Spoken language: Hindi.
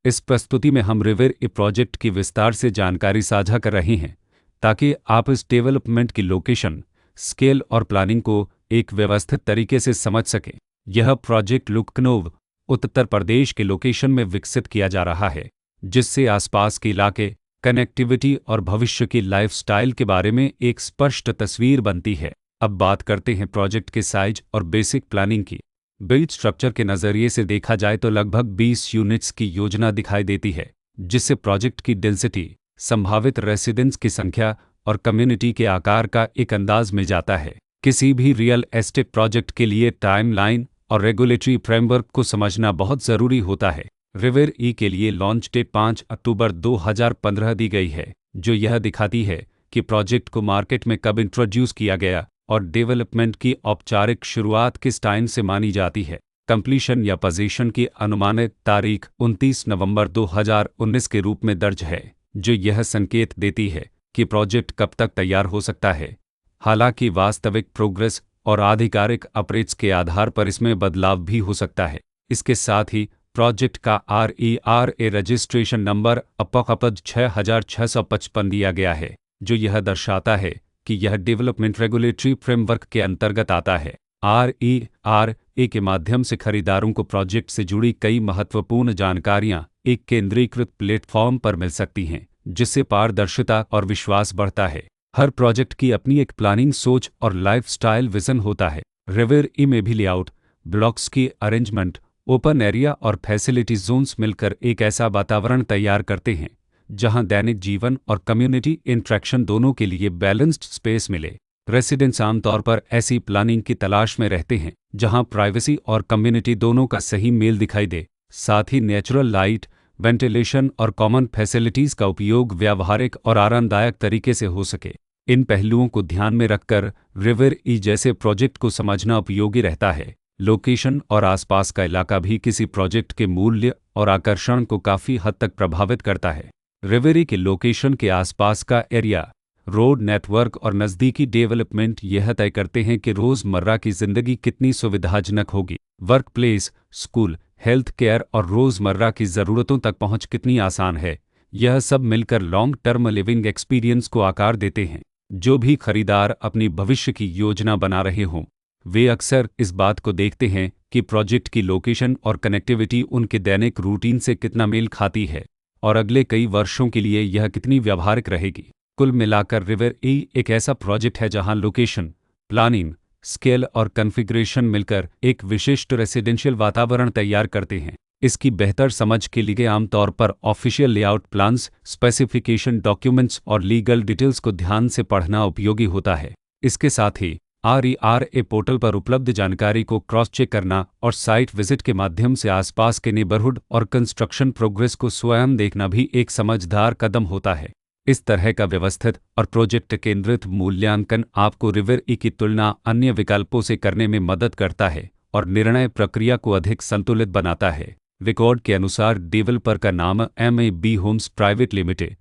इस प्रस्तुति में हम रिवर ए प्रोजेक्ट की विस्तार से जानकारी साझा कर रहे हैं ताकि आप इस डेवलपमेंट की लोकेशन, स्केल और प्लानिंग को एक व्यवस्थित तरीके से समझ सकें। यह प्रोजेक्ट लखनऊ, उत्तर प्रदेश के लोकेशन में विकसित किया जा रहा है, जिससे आसपास के इलाके, कनेक्टिविटी और भविष्य की लाइफस्टाइल के बारे में एक स्पष्ट तस्वीर बनती है। अब बात करते हैं प्रोजेक्ट के साइज और बेसिक प्लानिंग की। बिल्ड स्ट्रक्चर के नज़रिए से देखा जाए तो लगभग 20 यूनिट्स की योजना दिखाई देती है, जिससे प्रोजेक्ट की डेंसिटी, संभावित रेसिडेंट्स की संख्या और कम्युनिटी के आकार का एक अंदाज मिल जाता है। किसी भी रियल एस्टेट प्रोजेक्ट के लिए टाइमलाइन और रेगुलेटरी फ्रेमवर्क को समझना बहुत ज़रूरी होता है। रिवर ई के लिए लॉन्च डेट 5 अक्टूबर 2015 दी गई है, जो यह दिखाती है कि प्रोजेक्ट को मार्केट में कब इंट्रोड्यूस किया गया और डेवलपमेंट की औपचारिक शुरुआत किस टाइम से मानी जाती है। कंप्लीशन या पोजीशन की अनुमानित तारीख 29 नवंबर 2019 के रूप में दर्ज है, जो यह संकेत देती है कि प्रोजेक्ट कब तक तैयार हो सकता है। हालांकि वास्तविक प्रोग्रेस और आधिकारिक अपडेट्स के आधार पर इसमें बदलाव भी हो सकता है। इसके साथ ही प्रोजेक्ट का RERA रजिस्ट्रेशन नंबर अपकपद 6655 दिया गया है, जो यह दर्शाता है कि यह डेवलपमेंट रेगुलेटरी फ्रेमवर्क के अंतर्गत आता है। RERA के माध्यम से खरीदारों को प्रोजेक्ट से जुड़ी कई महत्वपूर्ण जानकारियां एक केंद्रीकृत प्लेटफॉर्म पर मिल सकती हैं, जिससे पारदर्शिता और विश्वास बढ़ता है। हर प्रोजेक्ट की अपनी एक प्लानिंग सोच और लाइफस्टाइल विजन होता है। रिवर ई में भी लेआउट, ब्लॉक्स की अरेंजमेंट, ओपन एरिया और फैसिलिटी जोन्स मिलकर एक ऐसा वातावरण तैयार करते हैं जहां दैनिक जीवन और कम्युनिटी इंटरेक्शन दोनों के लिए बैलेंस्ड स्पेस मिले। रेसिडेंट्स आमतौर पर ऐसी प्लानिंग की तलाश में रहते हैं जहां प्राइवेसी और कम्युनिटी दोनों का सही मेल दिखाई दे। साथ ही नेचुरल लाइट, वेंटिलेशन और कॉमन फैसिलिटीज़ का उपयोग व्यावहारिक और आरामदायक तरीके से हो सके। इन पहलुओं को ध्यान में रखकर रिवर ई जैसे प्रोजेक्ट को समझना उपयोगी रहता है। लोकेशन और आसपास का इलाका भी किसी प्रोजेक्ट के मूल्य और आकर्षण को काफ़ी हद तक प्रभावित करता है। रिवर ई के लोकेशन के आसपास का एरिया, रोड नेटवर्क और नज़दीकी डेवलपमेंट यह तय करते हैं कि रोज़मर्रा की ज़िंदगी कितनी सुविधाजनक होगी। Work place, school, health care और रोज़मर्रा की ज़रूरतों तक पहुंच कितनी आसान है। यह सब मिलकर लॉन्ग टर्म लिविंग एक्सपीरियंस को आकार देते हैं। जो भी खरीदार अपनी भविष्य की योजना बना रहे हों, वे अक्सर इस बात को देखते हैं कि प्रोजेक्ट की लोकेशन और कनेक्टिविटी उनके दैनिक रूटीन से कितना मेल खाती है और अगले कई वर्षों के लिए यह कितनी व्यावहारिक रहेगी। कुल मिलाकर रिवर ई एक ऐसा प्रोजेक्ट है जहां लोकेशन, प्लानिंग, स्केल और कॉन्फ़िगरेशन मिलकर एक विशिष्ट रेसिडेंशियल वातावरण तैयार करते हैं। इसकी बेहतर समझ के लिए आमतौर पर official layout plans, specification documents और लीगल डिटेल्स को ध्यान से पढ़ना उपयोगी होता है। इसके साथ ही RERA पोर्टल पर उपलब्ध जानकारी को क्रॉस चेक करना और साइट विजिट के माध्यम से आसपास के नेबरहुड और कंस्ट्रक्शन प्रोग्रेस को स्वयं देखना भी एक समझदार कदम होता है। इस तरह का व्यवस्थित और प्रोजेक्ट केंद्रित मूल्यांकन आपको रिवर ई की तुलना अन्य विकल्पों से करने में मदद करता है और निर्णय प्रक्रिया को अधिक संतुलित बनाता है। रिकॉर्ड के अनुसार डेवलपर का नाम MAB होम्स प्राइवेट लिमिटेड